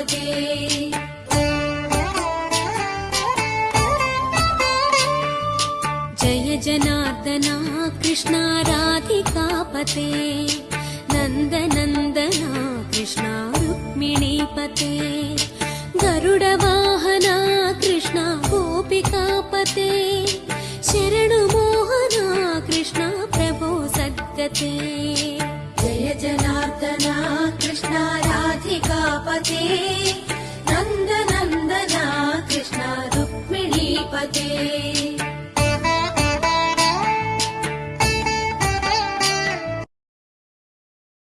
राधिकापते जय जनार्दना कृष्णा राधिकापते नन्दनन्दना कृष्णा रुक्मिणीपते गरुडवाहना कृष्णा गोपिकापते शरणु मोहना कृष्णा प्रभो सद्गते जय जनार्दना कृष्णा राधिकापते नन्दनन्दना कृष्णा रुक्मिणीपते